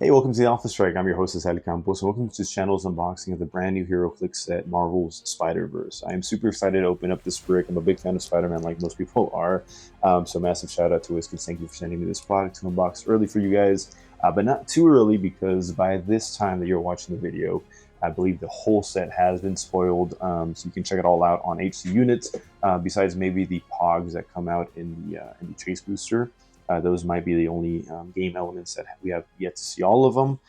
Hey, welcome to the Alpha Strike. I'm your host, Campos, and welcome to this channel's unboxing of the brand new Heroclix set, Marvel's Spider-Verse. I am super excited to open up this brick. I'm a big fan of Spider-Man, like most people are. So massive shout out to Whiskers. Thank you for sending me this product to unbox early for you guys, but not too early because by this time that you're watching the video, I believe the whole set has been spoiled. So you can check it all out on HC Units. Besides maybe the Pogs that come out in the Chase Booster. Those might be the only game elements that we have yet to see all of them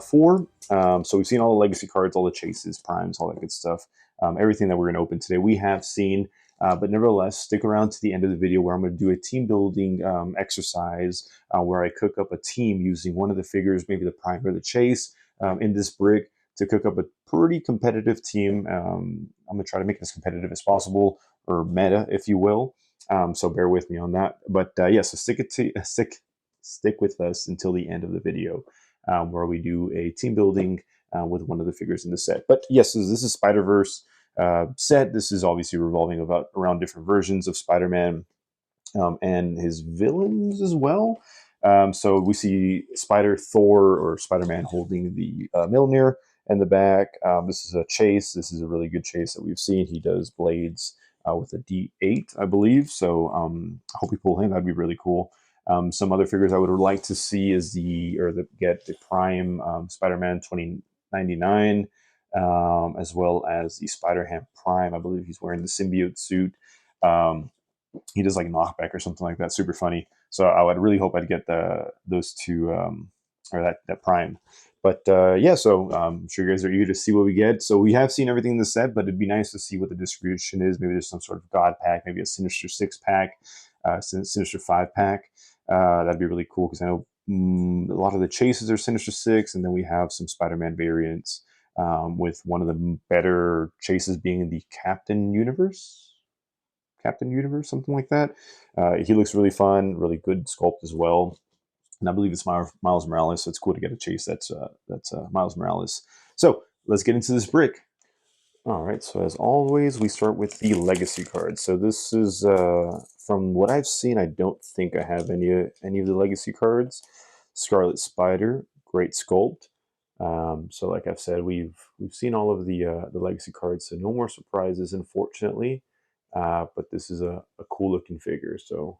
for. So we've seen all the legacy cards, all the chases, primes, all that good stuff. Everything that we're going to open today, we have seen. But nevertheless, stick around to the end of the video where I'm going to do a team building exercise where I cook up a team using one of the figures, maybe the prime or the chase, in this brick to cook up a pretty competitive team. I'm going to try to make it as competitive as possible, or meta, if you will. So bear with me on that. But yeah, so stick with us until the end of the video, where we do a team building with one of the figures in the set. But yes, this is Spider-Verse set. This is obviously revolving around different versions of Spider-Man and his villains as well. So we see Thor or Spider-Man holding the Mjolnir in the back. This is a chase. This is a really good chase that we've seen. He does blades with a D8, I believe. So I hope we pull him. That'd be really cool. Some other figures I would like to see is get the Prime Spider-Man 2099, as well as the Spider-Ham Prime. I believe he's wearing the symbiote suit. He does like knockback or something like that. Super funny. So I would really hope I'd get those two or that Prime. But yeah, so I'm sure you guys are eager to see what we get. So we have seen everything in the set, but it'd be nice to see what the distribution is. Maybe there's some sort of God pack, maybe a Sinister 6-pack, Sinister 5-pack. That'd be really cool because I know a lot of the chases are Sinister 6, and then we have some Spider-Man variants with one of the better chases being the Captain Universe, something like that. He looks really fun, really good sculpt as well. And I believe it's Miles Morales, so it's cool to get a chase that's Miles Morales. So let's get into this brick. All right, so as always, we start with the legacy cards. So this is, from what I've seen, I don't think I have any of the legacy cards. Scarlet Spider, great sculpt. So like I've said, we've seen all of the legacy cards, so no more surprises, unfortunately. But this is a cool looking figure. So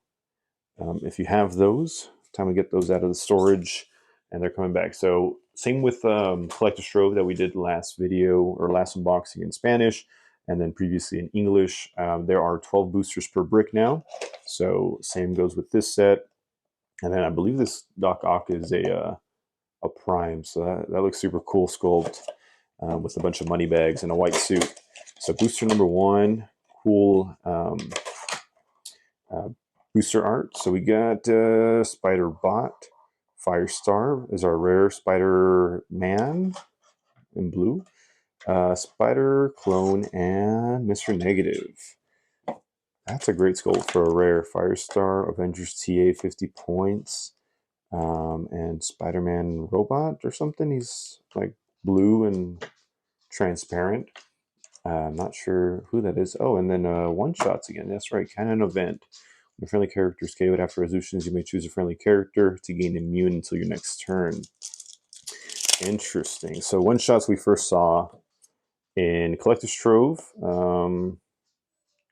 if you have those, time to get those out of the storage, and they're coming back. So same with Collector's Trove that we did last video or last unboxing in Spanish, and then previously in English. There are 12 boosters per brick now. So same goes with this set. And then I believe this Doc Ock is a prime. So that looks super cool sculpt with a bunch of money bags and a white suit. So booster number 1, cool booster art. So we got Spider Bot, Firestar is our rare Spider-Man in blue, Spider Clone, and Mr. Negative. That's a great sculpt for a rare. Firestar, Avengers TA, 50 points, and Spider-Man Robot or something. He's like blue and transparent. I'm not sure who that is. Oh, and then one-shots again. That's right, Canon Event. When friendly characters KO'd after resolutions, you may choose a friendly character to gain immune until your next turn. Interesting. So one-shots we first saw in Collector's Trove.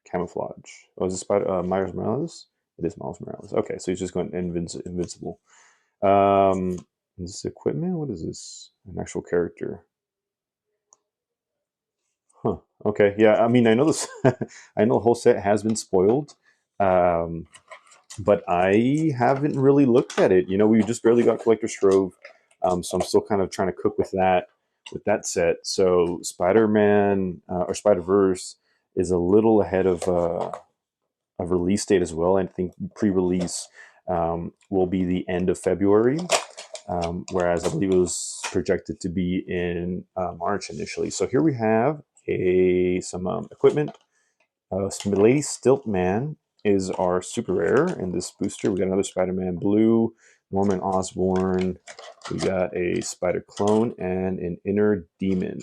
Camouflage. Oh, is this Miles Morales? It is Miles Morales. Okay, so he's just going invincible. Is this equipment? What is this? An actual character. Huh. Okay. Yeah. I mean, I know this. I know the whole set has been spoiled, but I haven't really looked at it. You know, we just barely got Collector's Trove, so I'm still kind of trying to cook with that set. So Spider-Man or Spider-Verse is a little ahead of release date as well. I think pre-release will be the end of February. Whereas I believe it was projected to be in March initially. So here we have some equipment. Lady Stiltman is our super rare in this booster. We got another Spider-Man Blue, Norman Osborn. We got a Spider Clone and an Inner Demon.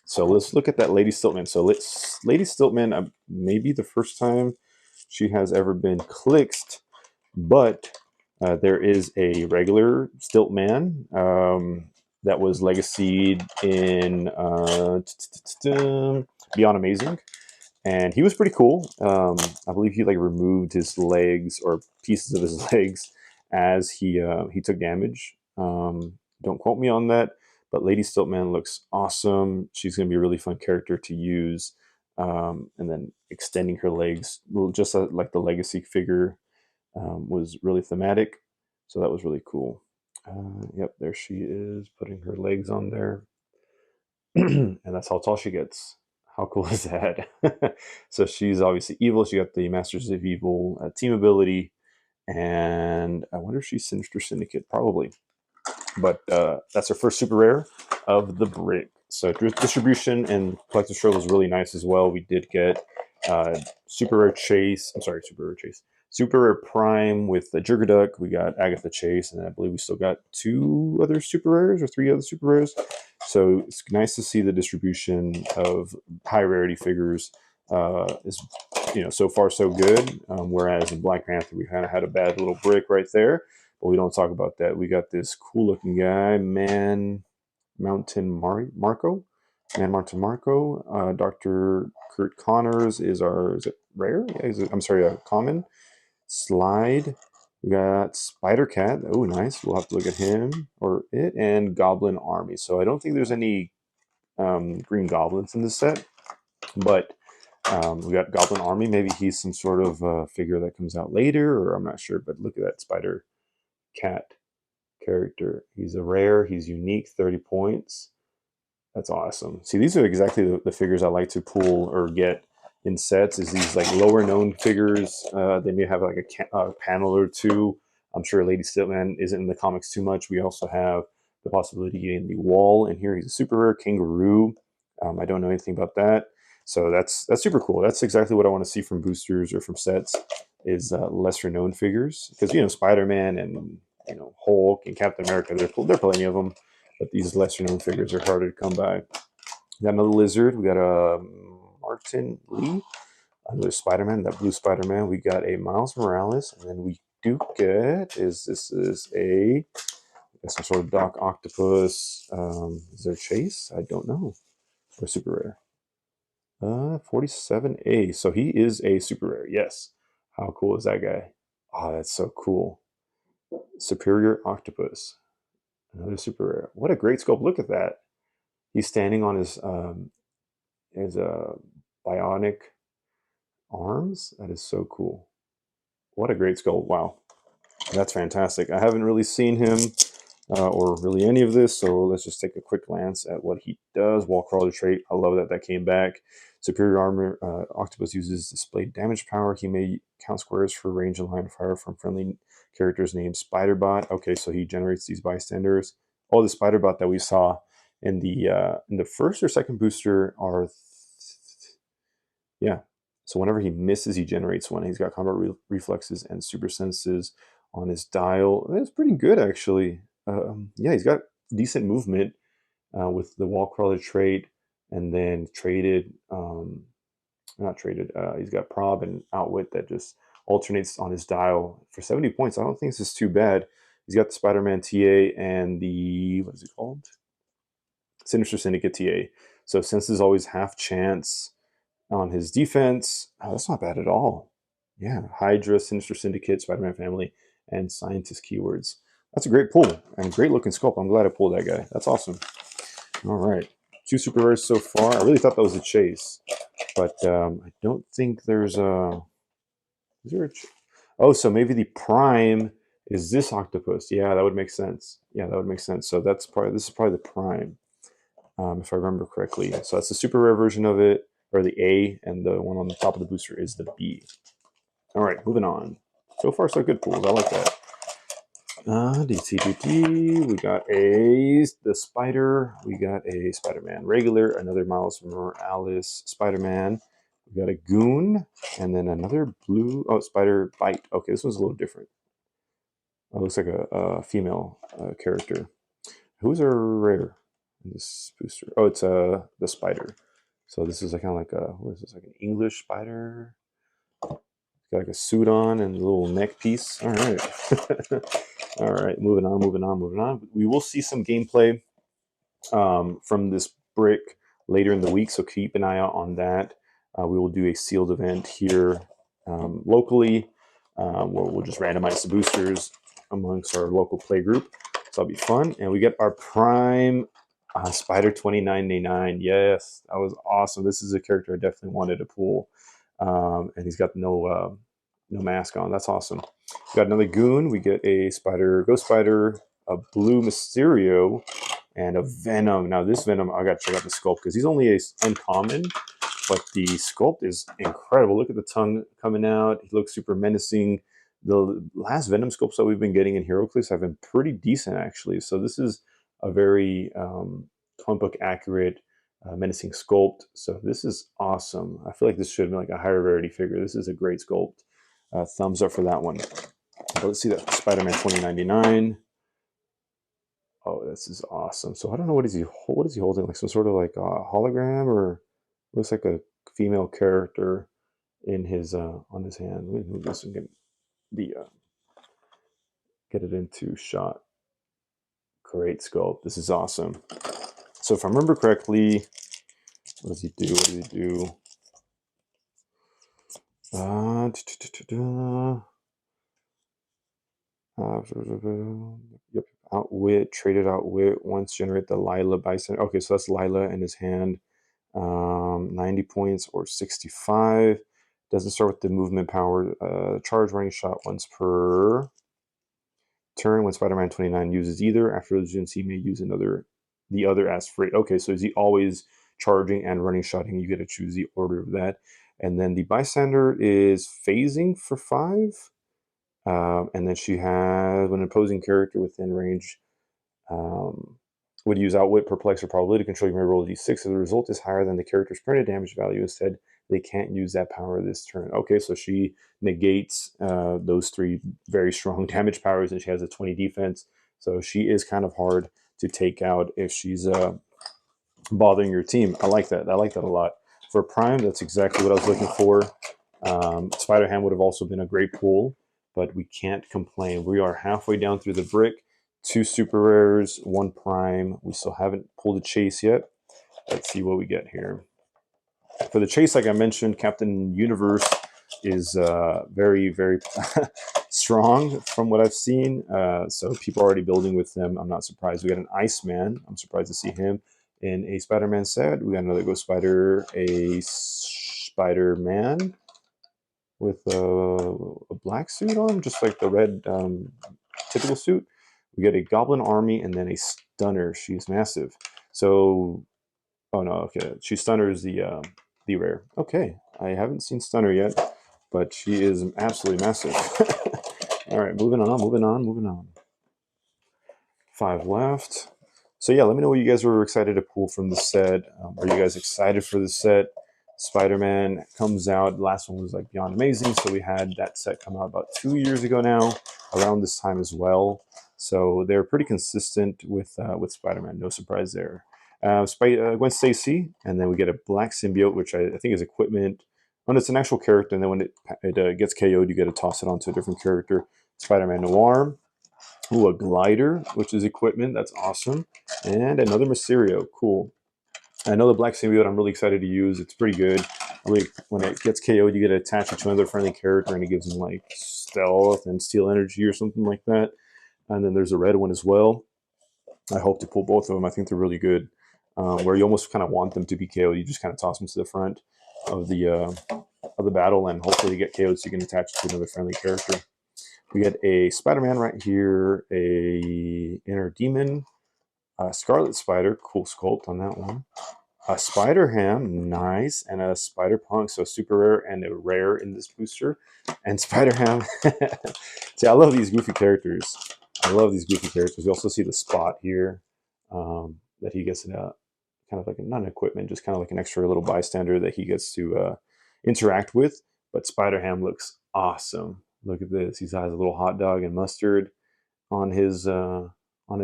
So let's look at that Lady Stiltman. So Lady Stiltman, maybe the first time she has ever been clixed, but There is a regular Stilt Man that was legacied in Beyond Amazing, and he was pretty cool. I believe he like removed his legs or pieces of his legs as he took damage. Don't quote me on that, but Lady Stiltman looks awesome. She's going to be a really fun character to use. And then extending her legs, well, just like the legacy figure, was really thematic. So that was really cool. Yep, there she is putting her legs on there. And that's how tall she gets. How cool is that? So she's obviously evil. She got the Masters of Evil team ability, and I wonder if she's Sinister Syndicate, probably. But that's her first super rare of the brick. So distribution and collector show was really nice as well. We did get super rare Chase. I'm sorry, super rare Chase. Super rare Prime with the Jurgaduck. We got Agatha Chase, and I believe we still got 2 other super rares or 3 other super rares. So it's nice to see the distribution of high rarity figures is, so far so good. Whereas in Black Panther, we kind of had a bad little break right there, but we don't talk about that. We got this cool looking guy, Marco. Man Mountain Marco. Dr. Kurt Connors is it rare? Yeah, I'm sorry, a common. Slide. We got Spider Cat. Oh, nice. We'll have to look at him or it. And Goblin Army. So I don't think there's any Green Goblins in this set, but we got Goblin Army. Maybe he's some sort of figure that comes out later, or I'm not sure. But look at that Spider Cat character. He's a rare. He's unique. 30 points. That's awesome. See, these are exactly the figures I like to pull or get in sets. Is these like lower known figures? They may have like a panel or two. I'm sure Lady Stiltman isn't in the comics too much. We also have the possibility of getting the Wall in here. He's a super rare Kangaroo. I don't know anything about that, so that's super cool. That's exactly what I want to see from boosters or from sets. Is lesser known figures, because Spider-Man and Hulk and Captain America. There are plenty of them, but these lesser known figures are harder to come by. We got another lizard. We got a Martin Lee, another Spider-Man, that blue Spider-Man. We got a Miles Morales, and then we do get this is a some sort of Doc Octopus. Is there Chase? I don't know. Or super rare. 47A. So he is a super rare. Yes. How cool is that guy? Oh, that's so cool. Superior Octopus. Another super rare. What a great sculpt. Look at that. He's standing on his bionic arms. That is so cool. What a great sculpt. Wow. That's fantastic. I haven't really seen him or really any of this, so let's just take a quick glance at what he does. Wall crawler trait. I love that came back. Superior armor. Octopus uses displayed damage power. He may count squares for range and line of fire from friendly characters named Spiderbot. Okay, so he generates these bystanders. Oh, the Spiderbot that we saw in the first or second booster are yeah. So whenever he misses, he generates one. He's got combat reflexes and super senses on his dial. It's pretty good, actually. Yeah, he's got decent movement with the wall crawler trait, and then traded, not traded. He's got prob and outwit that just alternates on his dial for 70 points. I don't think this is too bad. He's got the Spider-Man TA and the, what is it called? Sinister Syndicate TA. So senses always half chance on his defense. Oh, that's not bad at all. Yeah, Hydra, Sinister Syndicate, Spider-Man Family, and Scientist keywords. That's a great pull and great looking sculpt. I'm glad I pulled that guy. That's awesome. All right, 2 super rares so far. I really thought that was a chase, but I don't think there's a. Is there a? Oh, so maybe the Prime is this octopus. Yeah, that would make sense. Yeah, that would make sense. So this is probably the Prime, if I remember correctly. So that's the super rare version of it, or the A, and the one on the top of the booster is the B. All right, moving on. So far, so good pools. I like that. DTDT. We got the Spider. We got a Spider-Man regular. Another Miles Morales Spider-Man. We got a Goon, and then another blue. Oh, Spider Bite. Okay, this one's a little different. It looks like a female character. Who's a rare in this booster? Oh, it's the Spider. So this is kind of like what is this, like an English spider? Got like a suit on and a little neck piece. All right. All right, moving on, moving on, moving on. We will see some gameplay from this brick later in the week, so keep an eye out on that. We will do a sealed event here locally where we'll just randomize the boosters amongst our local play group. So that'll be fun. And we get our Prime Spider 2999. Yes, that was awesome. This is a character I definitely wanted to pull. And he's got no mask on. That's awesome. We got another goon. We get a spider, ghost spider, a blue Mysterio, and a Venom. Now this Venom, I got to check out the sculpt because he's only a uncommon, but the sculpt is incredible. Look at the tongue coming out. He looks super menacing. The last Venom sculpts that we've been getting in HeroClix have been pretty decent actually. So this is a very comic book accurate, menacing sculpt. So this is awesome. I feel like this should have been like a higher rarity figure. This is a great sculpt. Thumbs up for that one. But let's see that Spider-Man 2099. Oh, this is awesome. So I don't know what is he holding, like some sort of like a hologram, or looks like a female character in his on his hand. Let me move this and get it into shot. Great sculpt. This is awesome. So if I remember correctly, what does he do? What does he do? Yep. Outwit, traded outwit, once generate the Lila Bison. Okay, so that's Lila in his hand. 90 points or 65. Doesn't start with the movement power. Charge running shot once per turn. When Spider-Man 29 uses either, after resistance, he may use the other as free. Okay, so is he always charging and running shotting? You get to choose the order of that. And then the bystander is phasing for 5. And then she has, when an opposing character within range would use outwit, perplex, or probability control, you may roll a d6. If the result is higher than the character's printed damage value, instead, they can't use that power this turn. Okay, so she negates those 3 very strong damage powers, and she has a 20 defense. So she is kind of hard to take out if she's bothering your team. I like that. I like that a lot. For Prime, that's exactly what I was looking for. Spider-Ham would have also been a great pull, but we can't complain. We are halfway down through the brick. 2 super rares, 1 Prime. We still haven't pulled a chase yet. Let's see what we get here. For the chase, like I mentioned, Captain Universe is very, very strong from what I've seen. So people are already building with them. I'm not surprised. We got an Iceman. I'm surprised to see him in a Spider-Man set. We got another Ghost Spider, a Spider-Man with a black suit on, just like the red typical suit. We get a Goblin Army and then a Stunner. She's massive. So, oh no, okay. She Stunner is the rare. Okay, I haven't seen Stunner yet, but she is absolutely massive. All right, moving on, moving on, moving on. 5 left. So yeah, let me know what you guys were excited to pull from the set. Are you guys excited for the set? Spider-Man comes out. The last one was like beyond amazing. So we had that set come out about 2 years ago now, around this time as well. So they're pretty consistent with Spider-Man. No surprise there. Gwen Stacy, and then we get a black symbiote, which I think is equipment. When it's an actual character, and then when it gets KO'd, you get to toss it onto a different character. Spider-Man Noir. Ooh, a glider, which is equipment. That's awesome. And another Mysterio. Cool. I know the black symbiote I'm really excited to use. It's pretty good. When it gets KO'd, you get to attach it to another friendly character, and it gives them like stealth and steal energy or something like that. And then there's a red one as well. I hope to pull both of them. I think they're really good. Where you almost kind of want them to be KO'd. You just kind of toss them to the front of the battle, and hopefully you get KO'd so you can attach it to another friendly character. We get a Spider-Man right here, a Inner Demon, a Scarlet Spider, cool sculpt on that one. A Spider-Ham, nice, and a Spider-Punk, so super rare and a rare in this booster. And Spider-Ham, see, I love these goofy characters. I love these goofy characters. You also see the Spot here that he gets kind of like not an equipment, just kind of like an extra little bystander that he gets to interact with. But Spider-Ham looks awesome. Look at this. He has a little hot dog and mustard on his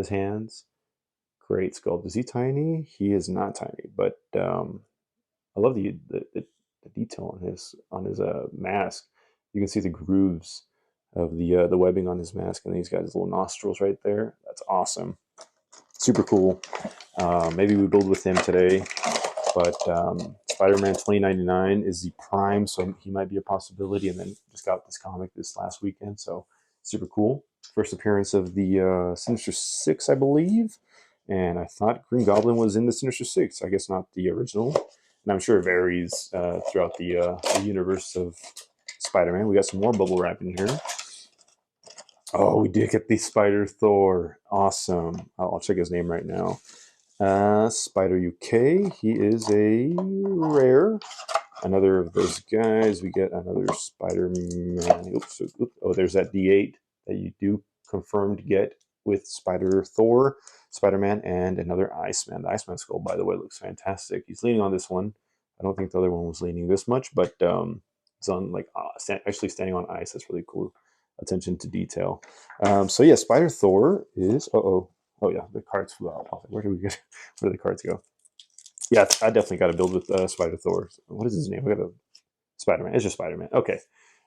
hands. Great sculpt. Is he tiny? He is not tiny, but I love the detail on his mask. You can see the grooves of the webbing on his mask, and then he's got his little nostrils right there. That's awesome. Super cool. Maybe we build with him today. But Spider-Man 2099 is the prime, so he might be a possibility. And then just got this comic this last weekend, so super cool. First appearance of the Sinister Six, I believe. And I thought Green Goblin was in the Sinister Six. I guess not the original. And I'm sure it varies throughout the universe of Spider-Man. We got some more bubble wrap in here. Oh, we did get the Spider Thor. Awesome. I'll check his name right now. Spider UK. He is a rare. Another of those guys. We get another Spider-Man. Oops. Oh, there's that D8 that you do confirm to get with Spider Thor, Spider-Man, and another Iceman. The Iceman skull, by the way, looks fantastic. He's leaning on this one. I don't think the other one was leaning this much, but it's on like actually standing on ice. That's really cool. Attention to detail. So yeah, Spider Thor is. Oh yeah, the cards flew out. Where do we get? Where do the cards go? Yeah, I definitely got to build with Spider Thor. What is his name? We got a Spider-Man. It's just Spider-Man. Okay,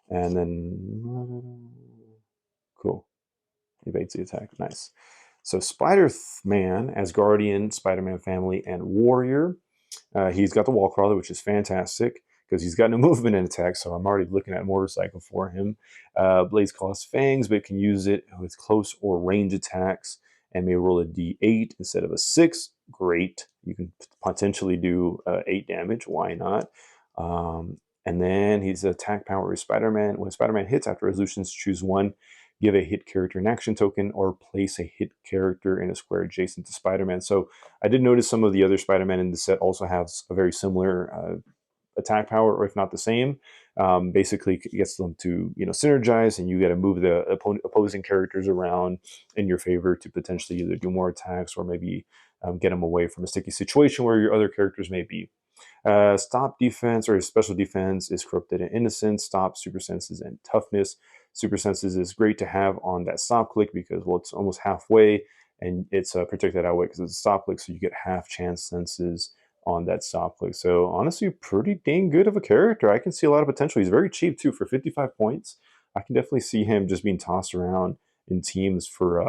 and then cool. Evades the attack. Nice. So Spider-Man as Guardian, Spider-Man family, and Warrior. He's got the wall crawler, which is fantastic because he's got no movement and attack. So I'm already looking at motorcycle for him. Blades cost fangs, but can use it with close or range attacks and may roll a d8 instead of a 6. Great. You can potentially do 8 damage. Why not? And then he's attack power is Spider-Man. When Spider-Man hits after resolutions, choose one. Give a hit character an action token or place a hit character in a square adjacent to Spider-Man. So I did notice some of the other Spider-Man in the set also have a very similar attack power, or if not the same. Basically, it gets them to synergize, and you got to move the opposing characters around in your favor to potentially either do more attacks or maybe get them away from a sticky situation where your other characters may be. Stop defense or special defense is corrupted and innocent. Stop, super senses, and toughness. Super senses is great to have on that stop click because, well, it's almost halfway and it's protected that way because it's a stop click, so you get half chance senses on that stop click. So honestly, pretty dang good of a character. I can see a lot of potential. He's very cheap too for 55 points. I can definitely see him just being tossed around in teams for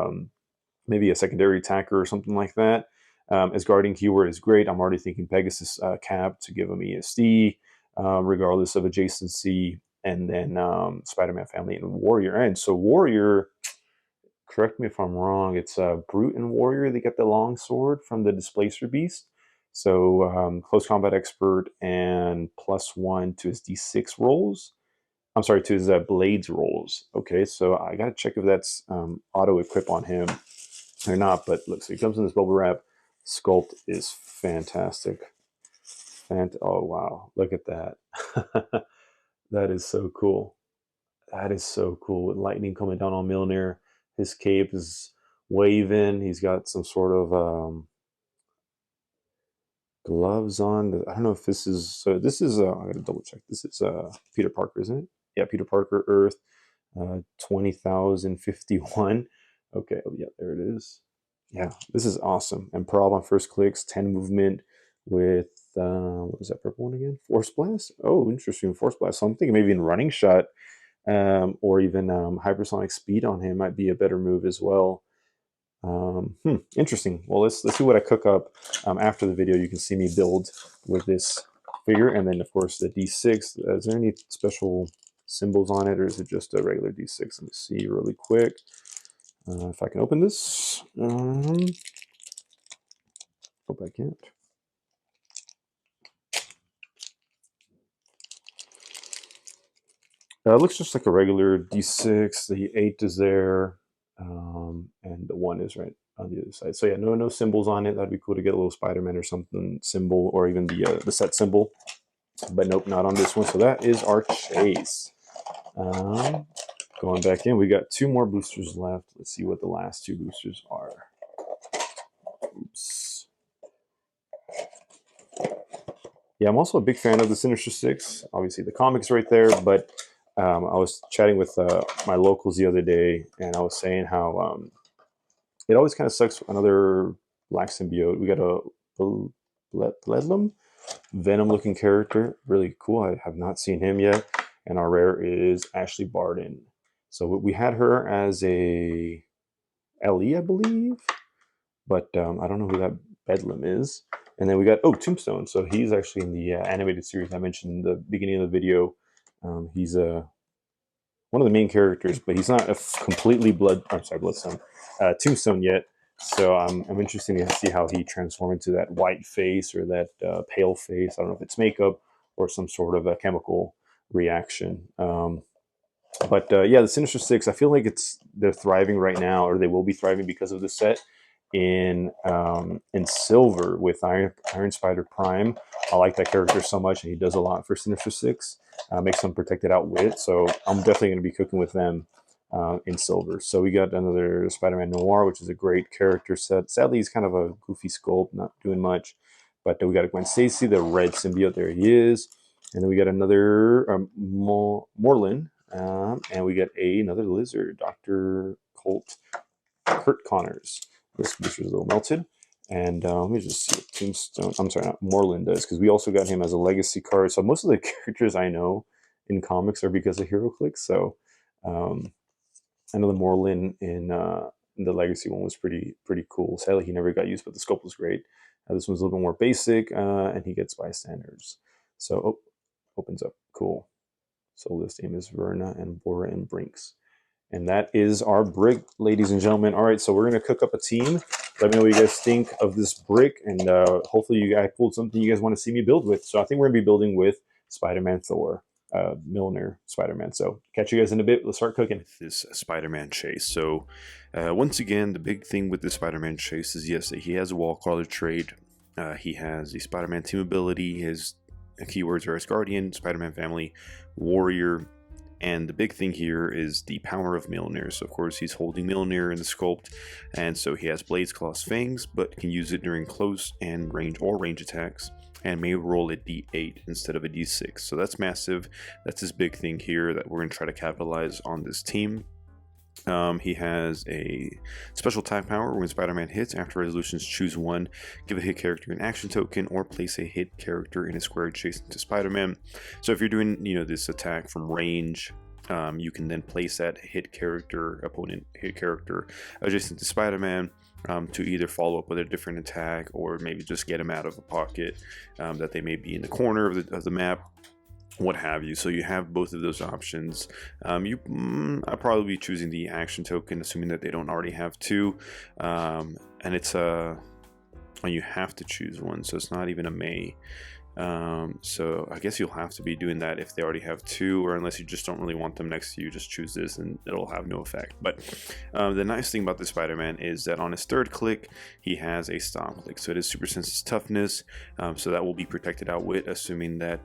maybe a secondary attacker or something like that. As guarding keyword is great. I'm already thinking Pegasus cap to give him ESD, regardless of adjacency. And then Spider-Man family and Warrior. And so Warrior, correct me if I'm wrong, it's Brute and Warrior. They get the long sword from the Displacer Beast. So close combat expert and +1 to his D6 rolls. I'm sorry, to his blades rolls. Okay, so I gotta check if that's auto equip on him or not. But look, so he comes in this bubble wrap. Sculpt is fantastic. And oh wow, look at that. That is so cool. That is so cool. With lightning coming down on Mjolnir. His cape is waving. He's got some sort of gloves on. I don't know if this is. So this is. I gotta double check. This is Peter Parker, isn't it? Yeah, Peter Parker, Earth, 20,051. Okay. Oh yeah, there it is. Yeah, this is awesome. And Prob on first clicks, 10 movement with what is that purple one again? Force Blast. Oh, interesting. Force Blast. So I'm thinking maybe in running shot. Or even hypersonic speed on him might be a better move as well. Interesting. Well, let's see what I cook up after the video. You can see me build with this figure, and then of course the D6. Is there any special symbols on it, or is it just a regular D6? Let me see really quick if I can open this. Hope I can't. It looks just like a regular D6. The 8 is there, and the 1 is right on the other side. So yeah, no symbols on it. That'd be cool to get a little Spider-Man or something symbol, or even the set symbol. But nope, not on this one. So that is our chase. Going back in, we got 2 more boosters left. Let's see what the last 2 boosters are. Oops. Yeah, I'm also a big fan of the Sinister Six. Obviously, the comics right there, but I was chatting with my locals the other day, and I was saying how it always kind of sucks. Another black symbiote. We got a Bedlam, Venom-looking character. Really cool. I have not seen him yet. and our rare is Ashley Barden. So we had her as a LE, I believe, but I don't know who that Bedlam is. And then we got Tombstone. So he's actually in the animated series I mentioned in the beginning of the video. He's one of the main characters, but he's not a completely Bloodstone, Tombstone yet. So I'm interested to see how he transforms into that white face or that pale face. I don't know if it's makeup or some sort of a chemical reaction. But yeah, the Sinister Six, I feel like they're thriving right now, or they will be thriving because of the set in silver with Iron Spider Prime. I like that character so much, and he does a lot for Sinister Six. Makes them protected outwit, so I'm definitely going to be cooking with them in silver. So we got another Spider-Man Noir, which is a great character set. Sadly, he's kind of a goofy sculpt, not doing much. But we got a Gwen Stacy, the red symbiote. There he is. And then we got another Morlun, and we got another lizard, Dr. Kurt Connors. This was a little melted. And let me just see what Tombstone, I'm sorry, not Morlun does, because we also got him as a legacy card. So most of the characters I know in comics are because of Heroclix. So I know the Morlun in the legacy one was pretty cool. Sadly, he never got used, but the scope was great. This one's a little bit more basic, and he gets bystanders. So, opens up. Cool. So this name is Verna and Bora and Brinks. And that is our brick, ladies and gentlemen. All right, so we're going to cook up a team. Let me know what you guys think of this brick, and hopefully you guys pulled something you guys want to see me build with. So I think we're going to be building with Spider-Man Thor, Milner Spider-Man. So catch you guys in a bit. Let's start cooking. This Spider-Man chase. So once again, the big thing with the Spider-Man chase is, yes, he has a wall crawler trait. He has the Spider-Man team ability. His keywords are Asgardian, Spider-Man family, warrior, and the big thing here is the power of Mjolnir. So of course he's holding Mjolnir in the sculpt, and so he has blades, claws, fangs, but can use it during close and range attacks, and may roll a d8 instead of a d6. So that's massive. That's his big thing here that we're going to try to capitalize on this team. He has a special attack power. When Spider-Man hits, after resolutions, choose one, give a hit character an action token, or place a hit character in a square adjacent to Spider-Man. So if you're doing, this attack from range, you can then place that opponent hit character adjacent to Spider-Man to either follow up with a different attack, or maybe just get him out of a pocket that they may be in the corner of the map, what have you. So you have both of those options. I'll probably be choosing the action token, assuming that they don't already have two, and it's you have to choose one, so it's not even a may. So I guess you'll have to be doing that if they already have two, or unless you just don't really want them next to you, just choose this and it'll have no effect. But the nice thing about the Spider-Man is that on his third click, he has a stop click. So it is super senses toughness, so that will be protected outwit, assuming that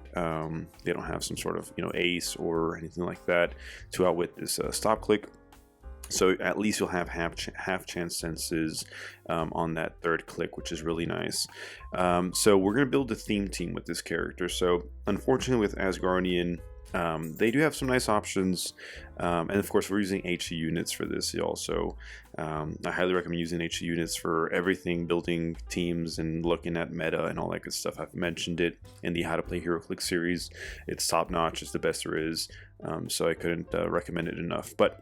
they don't have some sort of ace or anything like that to outwit this stop click. So at least you'll have half chance senses on that third click, which is really nice. So we're going to build a theme team with this character. So unfortunately with Asgardian, they do have some nice options, and of course we're using HE units for this also. I highly recommend using HE units for everything, building teams and looking at meta and all that good stuff. I've mentioned it in the How to Play Heroclix series. It's top notch, it's the best there is, so I couldn't recommend it enough. But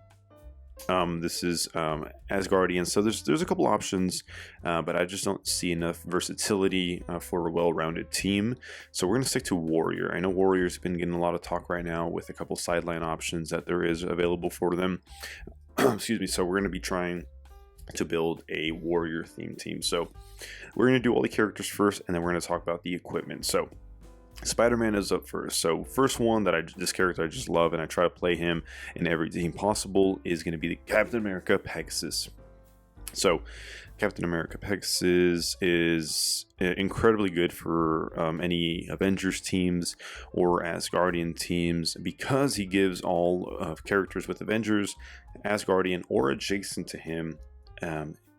this is Asgardian, so there's a couple options, but I just don't see enough versatility for a well-rounded team. So we're going to stick to Warrior. I know Warrior's been getting a lot of talk right now with a couple sideline options that there is available for them. Excuse me. So we're going to be trying to build a Warrior themed team. So we're going to do all the characters first, and then we're going to talk about the equipment. So Spider-Man is up first. So first one this character I just love, and I try to play him in every team possible, is going to be the Captain America Pegasus. So Captain America Pegasus is incredibly good for any Avengers teams or Asgardian teams, because he gives all characters with Avengers, Asgardian, or adjacent to him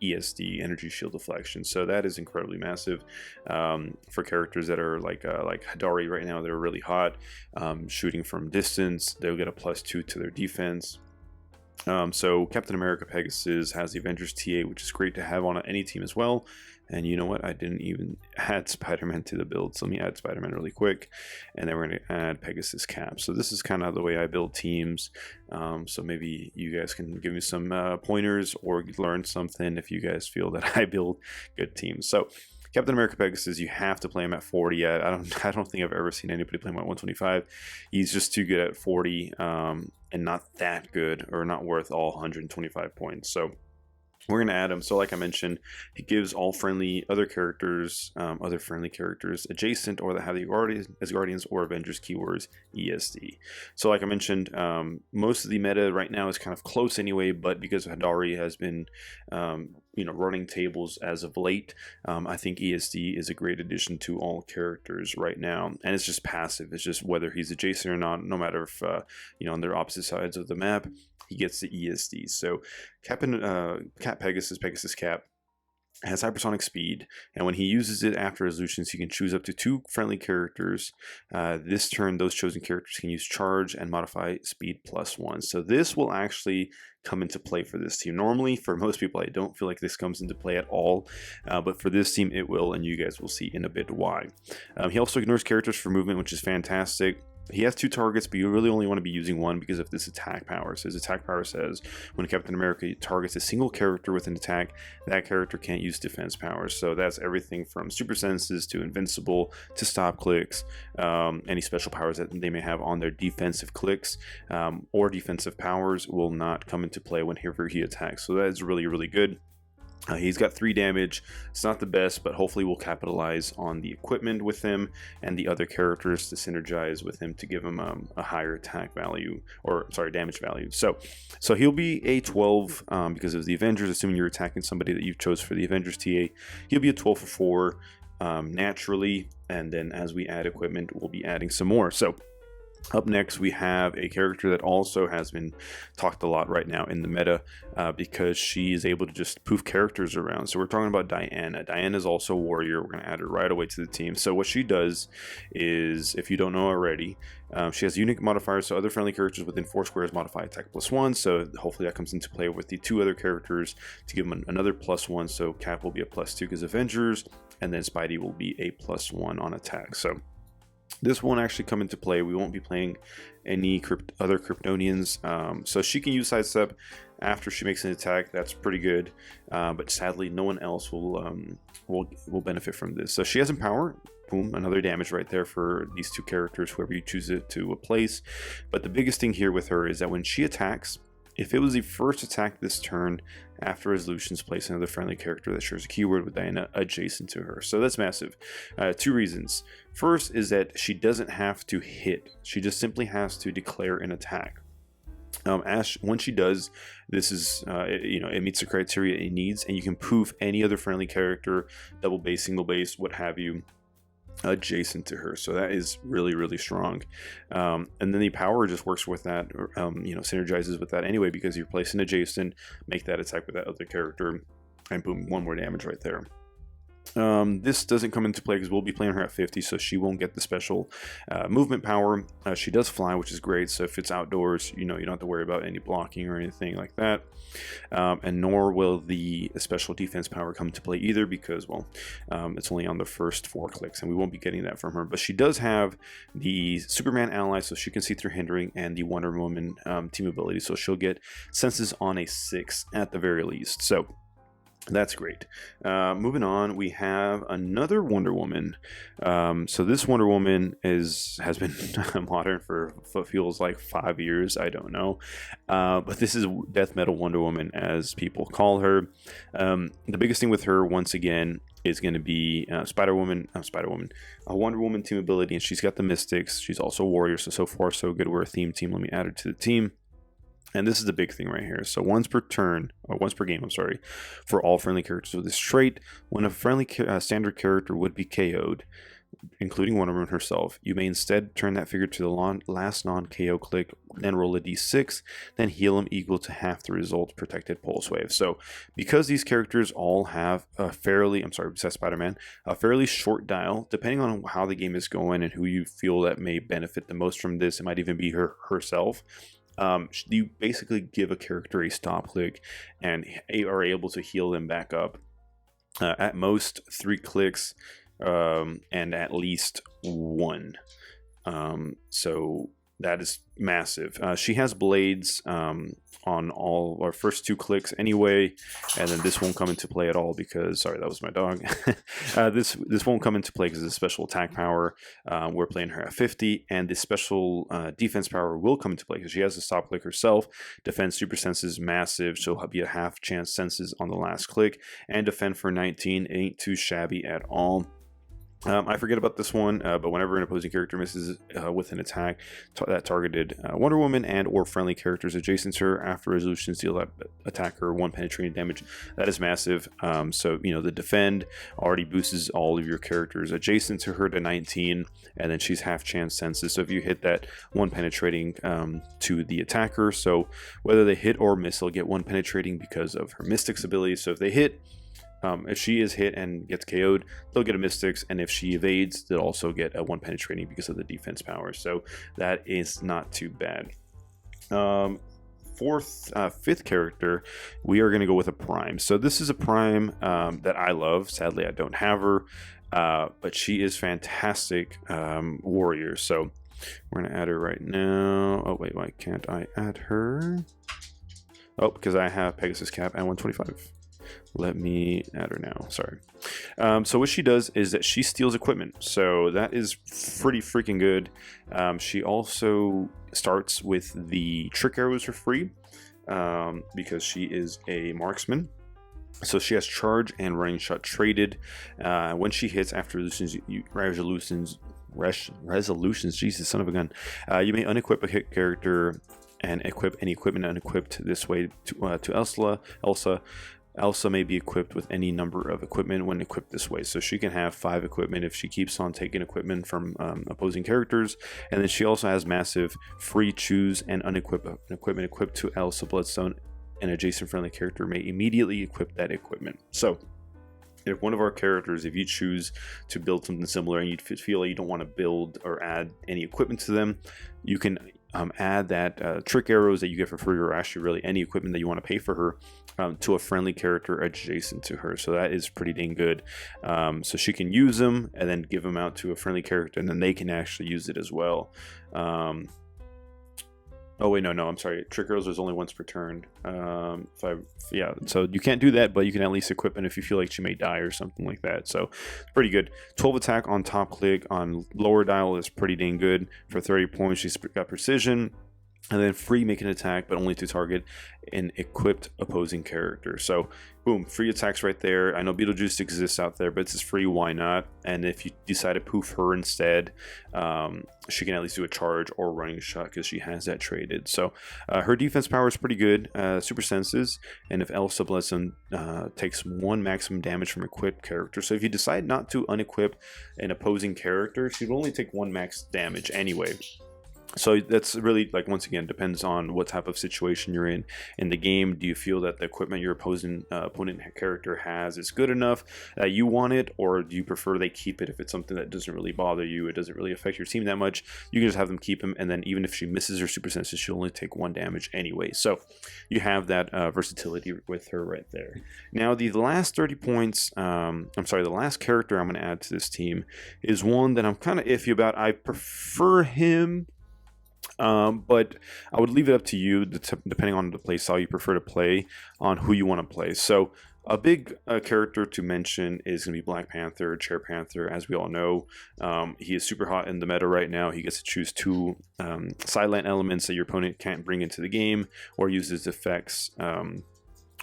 ESD, energy shield deflection. So that is incredibly massive for characters that are like Hadari right now. They're really hot, shooting from distance. They'll get a +2 to their defense. So Captain America Pegasus has the Avengers TA, which is great to have on any team as well. And you know what? I didn't even add Spider-Man to the build. So let me add Spider-Man really quick. And then we're going to add Pegasus Cap. So this is kind of the way I build teams. So maybe you guys can give me some pointers or learn something if you guys feel that I build good teams. So Captain America Pegasus, you have to play him at 40. I don't think I've ever seen anybody play him at 125. He's just too good at 40 and not that good, or not worth all 125 points. So we're going to add him. So like I mentioned, he gives all other friendly characters adjacent or that have the Guardians or Avengers keywords ESD. So like I mentioned, most of the meta right now is kind of close anyway, but because Hadari has been running tables as of late, I think ESD is a great addition to all characters right now. And it's just passive. It's just whether he's adjacent or not, no matter if on their opposite sides of the map, he gets the ESD. So Cap Pegasus Cap has hypersonic speed, and when he uses it after resolutions, he can choose up to 2 friendly characters. This turn, those chosen characters can use charge and modify speed +1. So this will actually come into play for this team. Normally, for most people, I don't feel like this comes into play at all, but for this team, it will, and you guys will see in a bit why. He also ignores characters for movement, which is fantastic. He has 2 targets, but you really only want to be using 1 because of this attack power. So his attack power says when Captain America targets a single character with an attack, that character can't use defense powers. So that's everything from super senses to invincible to stop clicks, any special powers that they may have on their defensive clicks or defensive powers will not come into play whenever he attacks. So that is really, really good. He's got 3 damage. It's not the best, but hopefully we'll capitalize on the equipment with him and the other characters to synergize with him to give him a higher attack value, or sorry, damage value. So he'll be a 12 because of the Avengers, assuming you're attacking somebody that you chose for the Avengers TA. He'll be a 12 for 4 naturally, and then as we add equipment, we'll be adding some more. So up next, we have a character that also has been talked a lot right now in the meta because she is able to just poof characters around. So we're talking about Diana. Diana is also a warrior. We're going to add her right away to the team. So what she does is, if you don't know already, she has unique modifiers, so other friendly characters within 4 squares modify attack +1. So hopefully that comes into play with the 2 other characters to give them another +1. So Cap will be a +2 because Avengers, and then Spidey will be a +1 on attack. So this won't actually come into play. We won't be playing any other Kryptonians. So she can use sidestep after she makes an attack. That's pretty good. But sadly, no one else will benefit from this. So she has Empower. Boom, another damage right there for these 2 characters, whoever you choose it to place. But the biggest thing here with her is that when she attacks, if it was the first attack this turn, after resolutions, place another friendly character that shares a keyword with Diana adjacent to her. So that's massive. 2 reasons. First is that she doesn't have to hit. She just simply has to declare an attack. When she does, this is, it meets the criteria it needs, and you can poof any other friendly character, double base, single base, what have you, adjacent to her. So that is really, really strong. And then the power just works with that, synergizes with that anyway, because you're placing adjacent, make that attack with that other character, and boom, 1 more damage right there. This doesn't come into play because we'll be playing her at 50, so she won't get the special movement power. She does fly, which is great, so if it's outdoors, you don't have to worry about any blocking or anything like that. And nor will the special defense power come to play either, because, it's only on the first 4 clicks, and we won't be getting that from her. But she does have the Superman ally, so she can see through hindering, and the Wonder Woman team ability, so she'll get senses on a 6 at the very least. So that's great. Moving on, we have another Wonder Woman. So this Wonder Woman has been modern for what feels like 5 years. I don't know. But this is Death Metal Wonder Woman, as people call her. The biggest thing with her, once again, is going to be a Wonder Woman team ability, and she's got the Mystics. She's also a warrior, so far so good. We're a theme team. Let me add her to the team. And this is the big thing right here. So once per game, for all friendly characters with this trait, when a friendly standard character would be KO'd, including Wonder Woman herself, you may instead turn that figure to the last non-KO click, then roll a d6, then heal him equal to half the result protected pulse wave. So because these characters all have besides Spider-Man, a fairly short dial, depending on how the game is going and who you feel that may benefit the most from this, it might even be herself. You basically give a character a stop click and are able to heal them back up. At most 3 clicks, and at least 1. So that is massive. She has blades on all our first 2 clicks anyway, and then this won't come into play at all because, sorry, that was my dog. This won't come into play because it's a special attack power. We're playing her at 50, and the special defense power will come into play because she has a stop click herself. Defense super senses massive. She'll be a half chance senses on the last click, and defend for 19 ain't too shabby at all. I forget about this one, but whenever an opposing character misses with an attack that targeted Wonder Woman and or friendly characters adjacent to her, after resolutions deal that attacker 1 penetrating damage. That is massive. So, the defend already boosts all of your characters adjacent to her to 19, and then she's half chance senses. So if you hit that 1 penetrating to the attacker, so whether they hit or miss, they'll get 1 penetrating because of her Mystics ability. So if they hit, if she is hit and gets KO'd, they'll get a Mystics, and if she evades, they'll also get a 1 penetrating because of the defense power. So that is not too bad. Fifth character, we are going to go with a Prime. So this is a Prime that I love. Sadly, I don't have her, but she is fantastic warrior. So we're going to add her right now. Oh, wait, why can't I add her? Oh, because I have Pegasus Cap at 125. Let me add her now. Sorry. So what she does is that she steals equipment. So that is pretty freaking good. She also starts with the trick arrows for free because she is a marksman. So she has charge and running shot traded. When she hits after resolutions, Jesus, son of a gun. You may unequip a hit character and equip any equipment unequipped this way to Elsa. Elsa may be equipped with any number of equipment when equipped this way. So she can have 5 equipment if she keeps on taking equipment from opposing characters. And then she also has massive free choose and unequip equipment equipped to Elsa Bloodstone. An adjacent friendly character may immediately equip that equipment. So if one of our characters, if you choose to build something similar and you feel like you don't want to build or add any equipment to them, you can add that trick arrows that you get for free, or actually really any equipment that you want to pay for her, to a friendly character adjacent to her. So that is pretty dang good. So she can use them and then give them out to a friendly character, and then they can actually use it as well. Oh wait, no, I'm sorry. Trick arrows is only once per turn. So you can't do that, but you can at least equip it if you feel like she may die or something like that. So it's pretty good. 12 attack on top click on lower dial is pretty dang good. For 30 points, she's got precision. And then free make an attack, but only to target an equipped opposing character. So boom, free attacks right there. I know Beetlejuice exists out there, but it's just free, why not? And if you decide to poof her instead, she can at least do a charge or running shot because she has that traded. So her defense power is pretty good. Super senses, and if Elsa Bloodstone takes 1 maximum damage from equipped character. So if you decide not to unequip an opposing character, she will only take 1 max damage anyway. So that's really, like, once again, depends on what type of situation you're in the game. Do you feel that the equipment your opponent character has is good enough that you want it, or do you prefer they keep it? If it's something that doesn't really bother you, it doesn't really affect your team that much, you can just have them keep him, and then even if she misses her super senses, she'll only take 1 damage anyway. So you have that versatility with her right there. Now the last 30 points, the last character I'm going to add to this team is one that I'm kind of iffy about. I prefer him, but I would leave it up to you, depending on the play style you prefer to play, on who you want to play. So a big character to mention is going to be Black Panther, Chair Panther. As we all know, he is super hot in the meta right now. He gets to choose 2 sideline elements that your opponent can't bring into the game or use his effects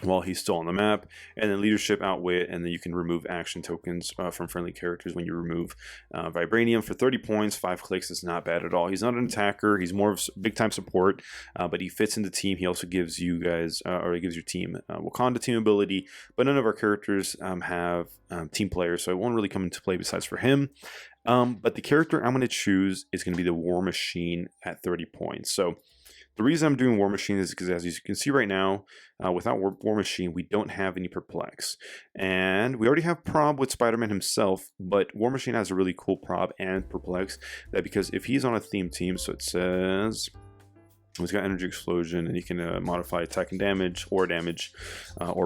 while he's still on the map, and then leadership, outwit, and then you can remove action tokens from friendly characters when you remove Vibranium for 30 points. 5 clicks is not bad at all. He's not an attacker, he's more of big time support, but he fits in the team. He also gives you guys, or he gives your team Wakanda team ability, but none of our characters have team players, so it won't really come into play besides for him. But the character I'm going to choose is going to be the War Machine at 30 points. So the reason I'm doing War Machine is because, as you can see right now, without War Machine, we don't have any Perplex. And we already have Prob with Spider-Man himself, but War Machine has a really cool Prob and Perplex, that because if he's on a theme team, so it says He's got energy explosion, and he can modify attack and damage, or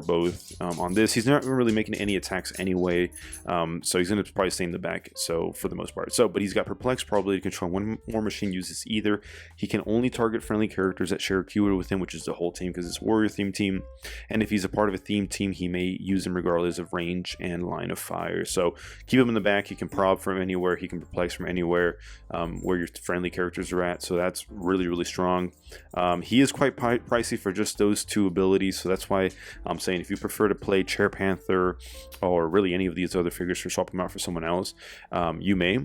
both. On this, he's not really making any attacks anyway, so he's going to probably stay in the back. So for the most part, but he's got perplex, probably to control when War Machine uses either. He can only target friendly characters that share a keyword with him, which is the whole team, because it's a warrior theme team. And if he's a part of a theme team, he may use him regardless of range and line of fire. So keep him in the back. He can prob from anywhere. He can perplex from anywhere where your friendly characters are at. So that's really, really strong. He is quite pricey for just those two abilities, so that's why I'm saying if you prefer to play Chair Panther or really any of these other figures for swap them out for someone else, you may.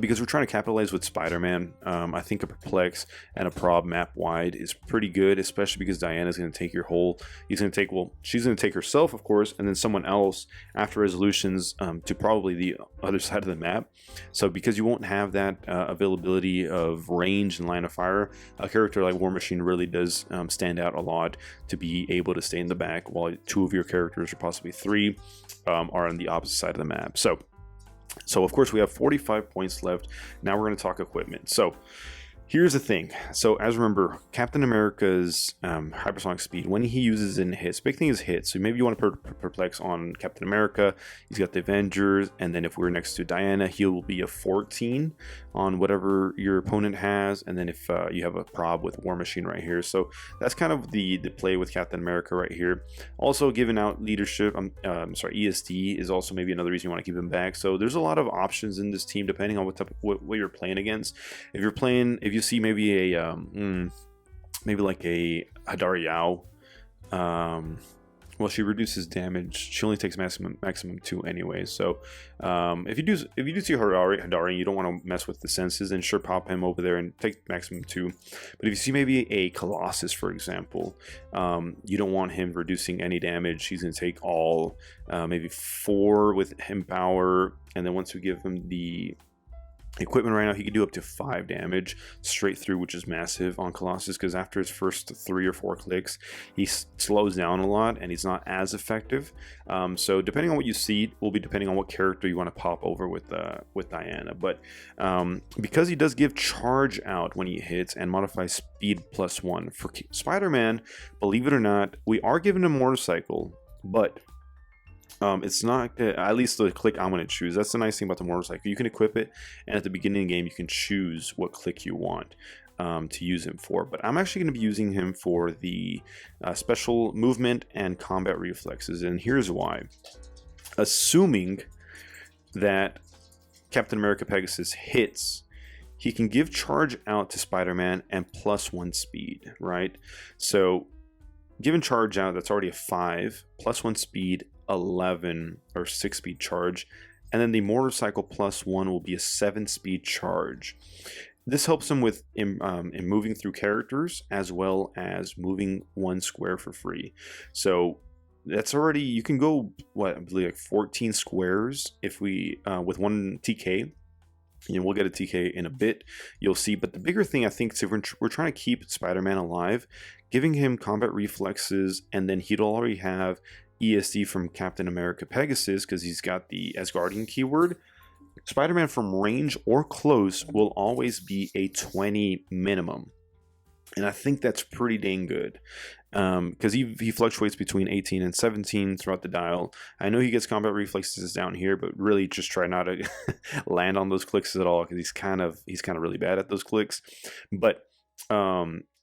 Because we're trying to capitalize with Spider-Man, I think a perplex and a prob map wide is pretty good, especially because Diana's going to take your whole. She's going to take herself, of course, and then someone else after resolutions to probably the other side of the map. So because you won't have that availability of range and line of fire, a character like War Machine really does stand out a lot to be able to stay in the back while two of your characters, or possibly three, are on the opposite side of the map. So of course we have 45 points left. Now we're going to talk equipment. So here's the thing. So as remember, Captain America's hypersonic speed, when he uses in hits, big thing is hits. So maybe you want to perplex on Captain America. He's got the Avengers, and then if we're next to Diana, he will be a 14 on whatever your opponent has. And then if you have a prob with War Machine right here, so that's kind of the play with Captain America right here. Also giving out leadership. ESD is also maybe another reason you want to keep him back. So there's a lot of options in this team depending on what you're playing against. If you see maybe a maybe like a Hadar Yao, well, she reduces damage. She only takes maximum 2 anyway. So if you do see Hadari, you don't want to mess with the senses, and sure, pop him over there and take maximum 2. But if you see maybe a Colossus, for example, you don't want him reducing any damage. He's going to take all maybe 4 with him power, and then once we give him the equipment right now, he can do up to 5 damage straight through, which is massive on Colossus, because after his first 3 or 4 clicks, he slows down a lot and he's not as effective. So depending on what you see, will be depending on what character you want to pop over with Diana. But because he does give charge out when he hits and modify speed +1 for Spider-Man, believe it or not, we are given a motorcycle, but it's not at least the click I'm going to choose. That's the nice thing about the motorcycle. You can equip it, and at the beginning of the game you can choose what click you want to use him for. But I'm actually going to be using him for the special movement and combat reflexes, and here's why. Assuming that Captain America Pegasus hits, he can give charge out to Spider-Man and +1 speed, right? So given charge out, that's already a 5, +1 speed, 11 or 6 speed charge, and then the motorcycle +1 will be a 7 speed charge. This helps him with in moving through characters, as well as moving 1 square for free. So that's already, you can go I believe like 14 squares if we with 1 TK. We'll get a TK in a bit, you'll see. But the bigger thing, I think, is if we're trying to keep Spider-Man alive, giving him combat reflexes, and then he'd already have ESD from Captain America Pegasus because he's got the Asgardian keyword. Spider-Man from range or close will always be a 20 minimum, and I think that's pretty dang good because he fluctuates between 18 and 17 throughout the dial. I know he gets combat reflexes down here, but really just try not to land on those clicks at all, because he's kind of really bad at those clicks. But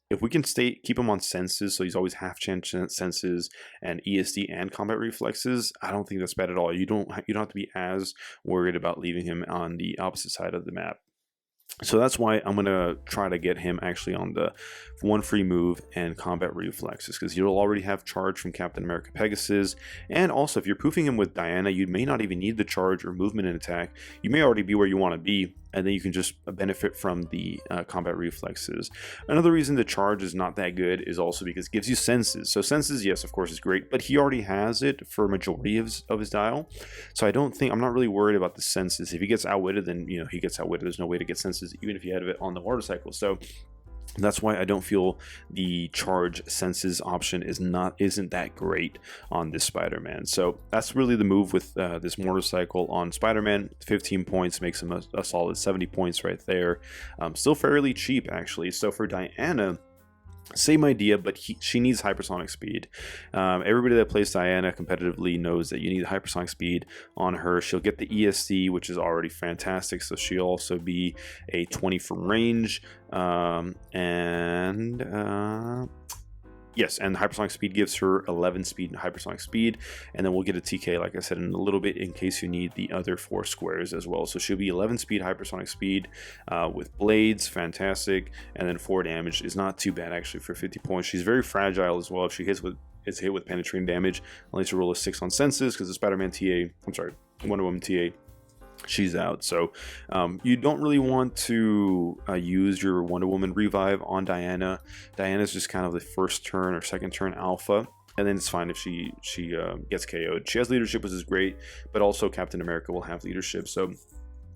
if we can keep him on senses, so he's always half chance senses and ESD and combat reflexes, I don't think that's bad at all. You don't have to be as worried about leaving him on the opposite side of the map. So that's why I'm going to try to get him actually on the 1 free move and combat reflexes, because you'll already have charge from Captain America Pegasus. And also, if you're poofing him with Diana, you may not even need the charge or movement and attack. You may already be where you want to be, and then you can just benefit from the combat reflexes. Another reason the charge is not that good is also because it gives you senses. So senses, yes, of course, is great, but he already has it for a majority of his dial. So I'm not really worried about the senses. If he gets outwitted, then he gets outwitted. There's no way to get senses, even if you had it on the motorcycle. So that's why I don't feel the charge senses option isn't that great on this Spider-Man. So that's really the move with this motorcycle on Spider-Man. 15 points makes him a solid 70 points right there. Still fairly cheap, actually. So for Diana, Same idea, but she needs hypersonic speed. Everybody that plays Diana competitively knows that you need hypersonic speed on her. She'll get the ESC, which is already fantastic, so she'll also be a 20 from range. Yes, and hypersonic speed gives her 11 speed and hypersonic speed, and then we'll get a TK, like I said, in a little bit in case you need the other 4 squares as well. So she'll be 11 speed, hypersonic speed with blades, fantastic, and then 4 damage is not too bad actually for 50 points. She's very fragile as well. If she hit with penetrating damage, only to roll a 6 on senses because the Spider-Man Wonder Woman TA, she's out. So you don't really want to use your Wonder Woman revive on Diana. Diana's just kind of the first turn or second turn alpha, and then it's fine if she gets KO'd. She has leadership, which is great, but also Captain America will have leadership, so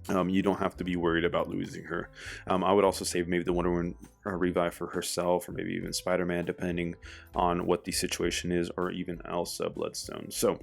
you don't have to be worried about losing her. I would also save maybe the Wonder Woman revive for herself, or maybe even Spider-Man, depending on what the situation is, or even Elsa Bloodstone. So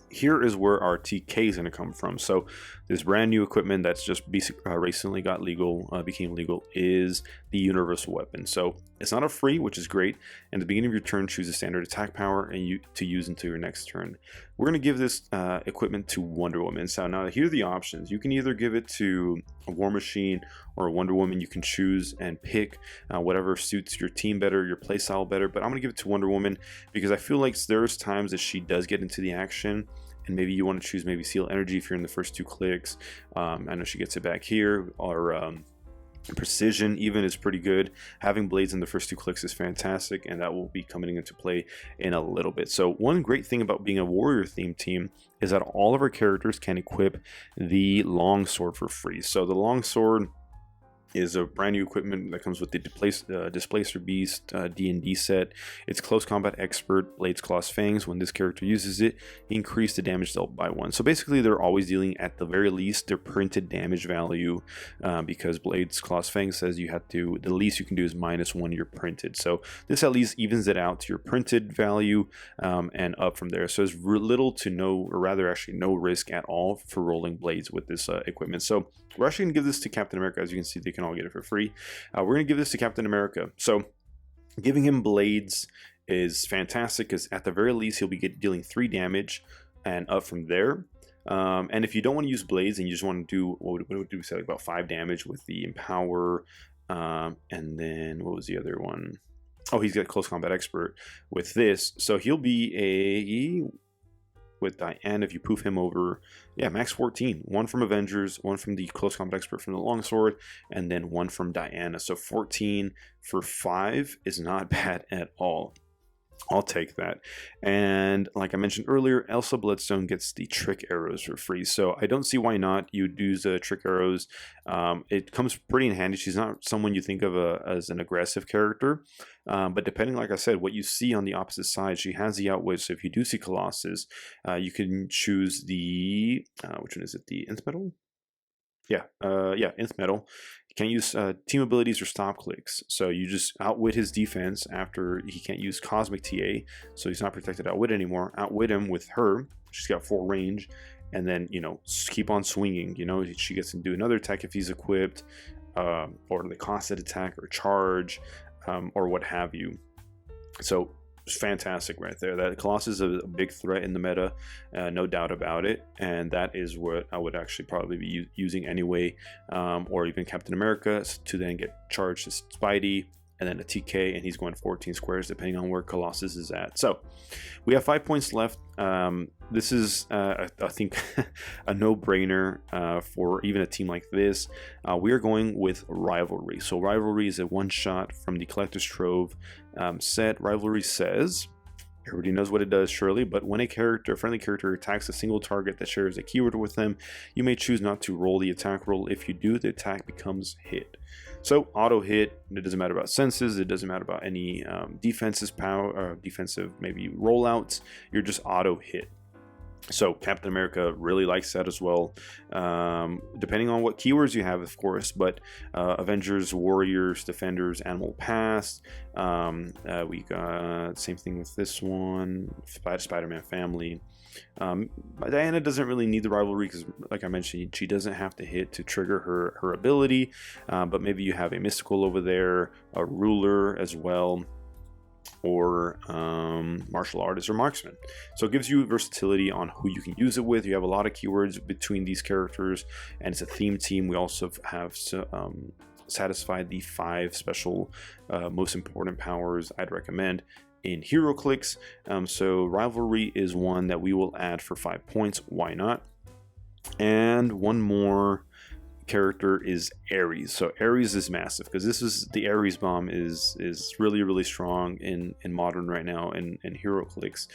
here is where our TK is going to come from. So this brand new equipment that's just recently became legal is the universal weapon. So it's not a free, which is great. And at the beginning of your turn, choose a standard attack power and to use until your next turn. We're going to give this equipment to Wonder Woman. So now here are the options. You can either give it to a War Machine or a Wonder Woman. You can choose and pick whatever suits your team better, your playstyle better. But I'm going to give it to Wonder Woman because I feel like there's times that she does get into the action, and maybe you want to choose maybe Seal Energy if you're in the first 2 clicks. I know she gets it back here, or Precision even is pretty good. Having blades in the first 2 clicks is fantastic, and that will be coming into play in a little bit. So one great thing about being a warrior themed team is that all of our characters can equip the longsword for free. So the longsword is a brand new equipment that comes with the Displacer Beast D&D set. It's Close Combat Expert, Blades, Claws, Fangs. When this character uses it, increase the damage dealt by 1. So basically they're always dealing at the very least their printed damage value, because Blades, Claws, Fangs says the least you can do is -1 your printed. So this at least evens it out to your printed value and up from there. So there's little to no, or rather actually no risk at all for rolling blades with this equipment. So we're actually going to give this to Captain America. As you can see, they can all get it for free. We're going to give this to Captain America. So giving him blades is fantastic because at the very least he'll be dealing 3 damage and up from there. And if you don't want to use blades and you just want to do, what would we say, like about 5 damage with the Empower, and then what was the other one? Oh, he's got Close Combat Expert with this. So he'll be with Diane, if you poof him over, max 14. 1 from Avengers, 1 from the Close Combat Expert from the Longsword, and then 1 from Diana. So 14 for 5 is not bad at all. I'll take that. And like I mentioned earlier, Elsa Bloodstone gets the trick arrows for free. So I don't see why not. You'd use the trick arrows. It comes pretty in handy. She's not someone you think of as an aggressive character. But depending, like I said, what you see on the opposite side, she has the outwit. So if you do see Colossus, you can choose the, which one is it? The Nth Metal? Nth Metal. You can't use team abilities or stop clicks, so you just outwit his defense after he can't use Cosmic TA, so he's not protected outwit anymore. Outwit him with her. She's got 4 range, and then keep on swinging. She gets to do another attack if he's equipped, or the costed attack or charge, or what have you. So fantastic right there. That Colossus is a big threat in the meta, no doubt about it, and that is what I would actually probably be using anyway, or even Captain America to then get charged to Spidey, and then a TK, and he's going 14 squares depending on where Colossus is at. So we have 5 points left. This is I think a no-brainer for even a team like this. We are going with Rivalry. So Rivalry is a one-shot from the Collector's Trove set. Rivalry says, everybody knows what it does surely, but when a friendly character attacks a single target that shares a keyword with them, you may choose not to roll the attack roll. If you do, the attack becomes hit. So auto hit, it doesn't matter about senses, it doesn't matter about any defensive maybe rollouts, you're just auto hit. So Captain America really likes that as well, depending on what keywords you have, of course. But Avengers, Warriors, Defenders, Animal Past. We got same thing with this one, Spider-Man Family. Diana doesn't really need the rivalry because, like I mentioned, she doesn't have to hit to trigger her ability. But maybe you have a mystical over there, a ruler as well, or martial artist or marksman. So it gives you versatility on who you can use it with. You have a lot of keywords between these characters, and it's a theme team. We also have satisfied the 5 special most important powers I'd recommend in Heroclix. So rivalry is one that we will add for 5 points. Why not? And one more character is Ares. So Ares is massive because this is the Ares bomb is really strong in modern right now in Heroclix.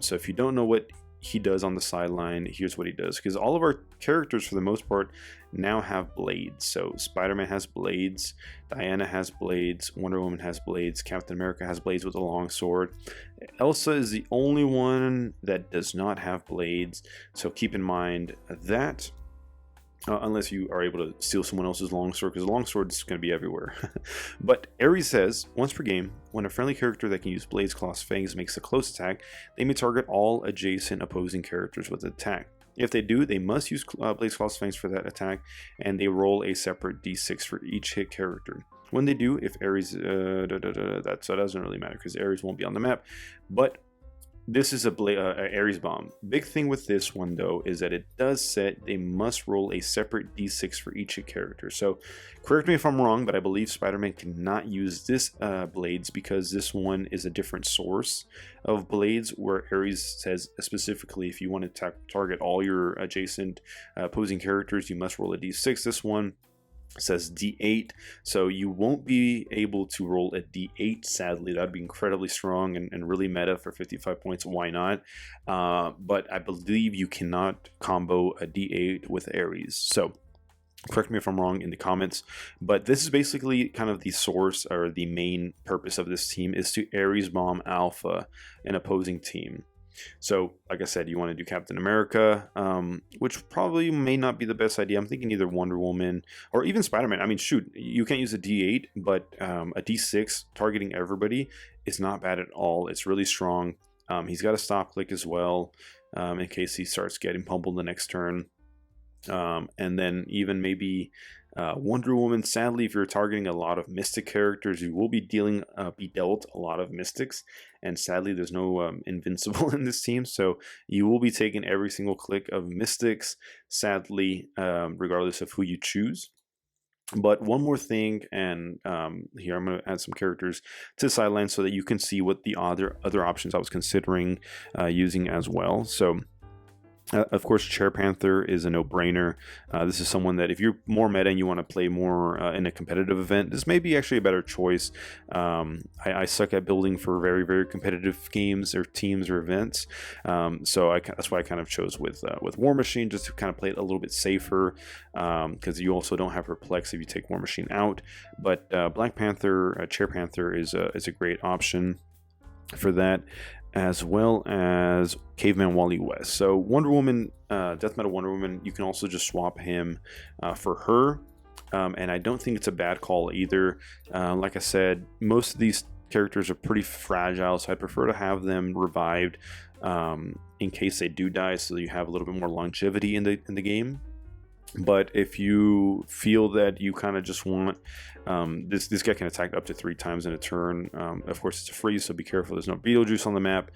So if you don't know what he does on the sideline, here's what he does, because all of our characters for the most part now have blades. So Spider-Man has blades, Diana has blades, Wonder Woman has blades, Captain America has blades with a long sword. Elsa is the only one that does not have blades, so keep in mind that. Unless you are able to steal someone else's longsword, because the longsword is going to be everywhere. But Ares says, once per game, when a friendly character that can use blades, claws, fangs makes a close attack, they may target all adjacent opposing characters with an attack. If they do, they must use blades, claws, fangs for that attack, and they roll a separate d6 for each hit character. When they do, if Ares, that doesn't really matter because Ares won't be on the map, but this is a Ares bomb. Big thing with this one though is that it does set they must roll a separate d6 for each character. So correct me if I'm wrong, but I believe Spider-Man cannot use this blades because this one is a different source of blades, where Ares says specifically if you want to target all your adjacent opposing characters, you must roll a d6. This one says d8, so you won't be able to roll a d8, sadly. That'd be incredibly strong and really meta for 55 points. Why not? But I believe you cannot combo a d8 with Ares, so correct me if I'm wrong in the comments. But this is basically kind of the source or the main purpose of this team, is to Ares bomb alpha an opposing team. So like I said, you want to do Captain America, which probably may not be the best idea. I'm thinking either Wonder Woman or even Spider-Man. I mean, shoot, you can't use a d8, but a d6 targeting everybody is not bad at all. It's really strong. He's got a stop click as well, in case he starts getting pummeled the next turn. And then even maybe Wonder Woman. Sadly, if you're targeting a lot of mystic characters, you will be dealt a lot of mystics, and sadly there's no invincible in this team, so you will be taking every single click of mystics, sadly, regardless of who you choose. But one more thing, and here I'm going to add some characters to the sideline so that you can see what the other options I was considering using as well. So of course, Chair Panther is a no-brainer. This is someone that if you're more meta and you want to play more in a competitive event, this may be actually a better choice. I suck at building for very competitive games or teams or events, so that's why I kind of chose with War Machine, just to kind of play it a little bit safer, because you also don't have Perplex if you take War Machine out. But Black Panther, Chair Panther is a great option for that, as well as Caveman Wally West. So Wonder Woman, Death Metal Wonder Woman, you can also just swap him for her, and I don't think it's a bad call either. Like I said, most of these characters are pretty fragile, so I prefer to have them revived in case they do die, so you have a little bit more longevity in the game. But if you feel that you kind of just want this guy can attack up to 3 times in a turn. Of course, it's a freeze, so be careful. There's no Beetlejuice on the map.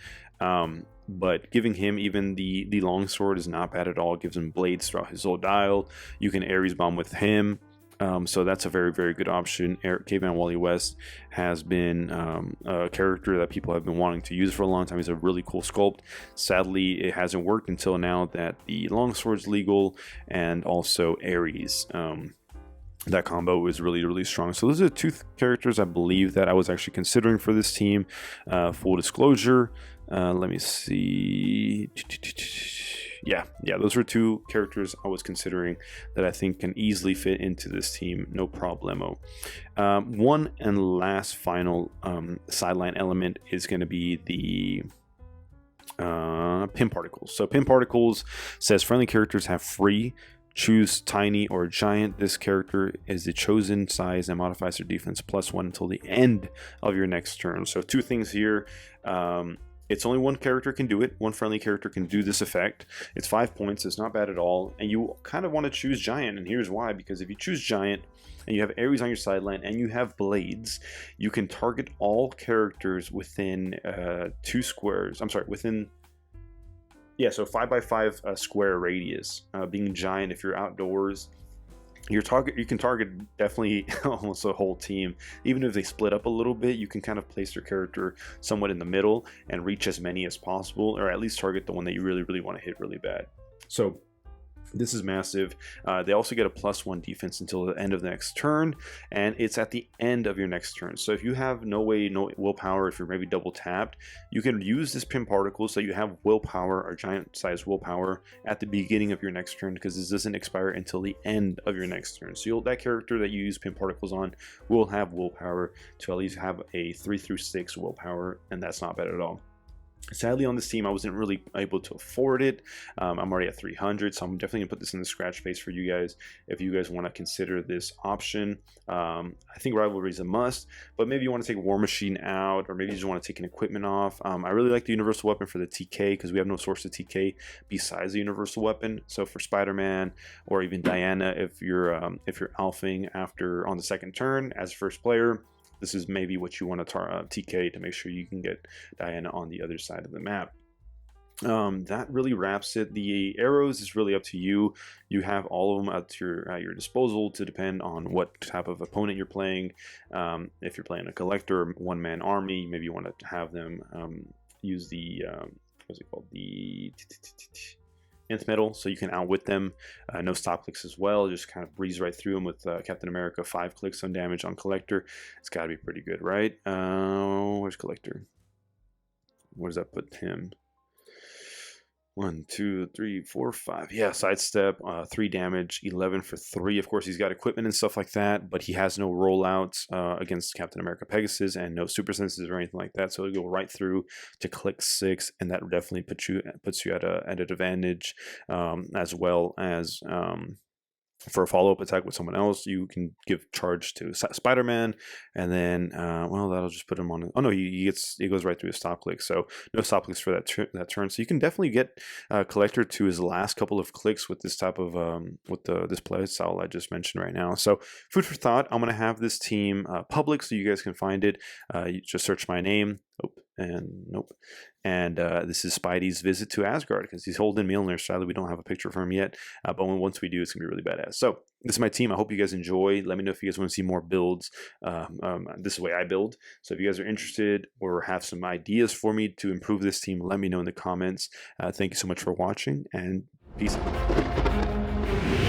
But giving him even the longsword is not bad at all. It gives him blades throughout his whole dial. You can Ares bomb with him. So that's a very good option. Caveman Wally West has been a character that people have been wanting to use for a long time. He's a really cool sculpt. Sadly, it hasn't worked until now that the longsword's legal, and also Ares. That combo is really strong. So those are 2 characters I believe that I was actually considering for this team. Full disclosure, let me see. Yeah, those were 2 characters I was considering that I think can easily fit into this team, no problemo. One and last final sideline element is going to be Pin Particles. So Pin Particles says friendly characters have free. Choose tiny or giant. This character is the chosen size and modifies their defense +1 until the end of your next turn. So two things here. It's only one character can do it. One friendly character can do this effect. It's 5 points. It's not bad at all. And you kind of want to choose giant. And here's why. Because if you choose giant and you have Ares on your sideline and you have blades, you can target all characters within 2 squares. I'm sorry, within... Yeah, so 5x5 square radius. Being giant, if you're outdoors, you can target definitely almost a whole team. Even if they split up a little bit, you can kind of place your character somewhat in the middle and reach as many as possible, or at least target the one that you really want to hit really bad. So this is massive. They also get a +1 defense until the end of the next turn, and it's at the end of your next turn. So if you have no willpower, if you're maybe double tapped, you can use this Pin Particle so you have willpower or giant size willpower at the beginning of your next turn, because this doesn't expire until the end of your next turn. So that character that you use Pin Particles on will have willpower to at least have a 3 through 6 willpower, and that's not bad at all. Sadly, on this team, I wasn't really able to afford it. I'm already at 300, so I'm definitely going to put this in the scratch phase for you guys if you guys want to consider this option. I think Rivalry is a must, but maybe you want to take War Machine out, or maybe you just want to take an equipment off. I really like the Universal Weapon for the TK, because we have no source of TK besides the Universal Weapon. So for Spider-Man or even Diana, if you're alphing after on the second turn as first player, this is maybe what you want to TK to make sure you can get Diana on the other side of the map. That really wraps it. The arrows is really up to you. You have all of them at your disposal to depend on what type of opponent you're playing. If you're playing a collector or one-man army, maybe you want to have them use the what's it called, the nth metal, so you can outwit them. No stop clicks as well, just kind of breeze right through them with Captain America. 5 clicks on damage on collector. It's got to be pretty good, right? Where's collector? Where does that put him? 1, 2, 3, 4, 5. Yeah, sidestep, 3 damage, 11 for 3. Of course, he's got equipment and stuff like that, but he has no rollouts against Captain America Pegasus, and no super senses or anything like that. So it'll go right through to click 6, and that definitely puts you at an advantage, as well as for a follow-up attack with someone else, you can give charge to Spider-Man, and then well, that'll just put him on. Oh no, he goes right through a stop click, so no stop clicks for that turn. So you can definitely get Collector to his last couple of clicks with this type of this play style I just mentioned right now. So food for thought. I'm gonna have this team public so you guys can find it. You just search my name. And this is Spidey's visit to Asgard, because he's holding Mjolnir. Sadly, we don't have a picture of him yet, but once we do, it's gonna be really badass. So this is my team. I hope you guys enjoy. Let me know if you guys want to see more builds. This is the way I build. So if you guys are interested or have some ideas for me to improve this team, let me know in the comments. Thank you so much for watching, and peace out.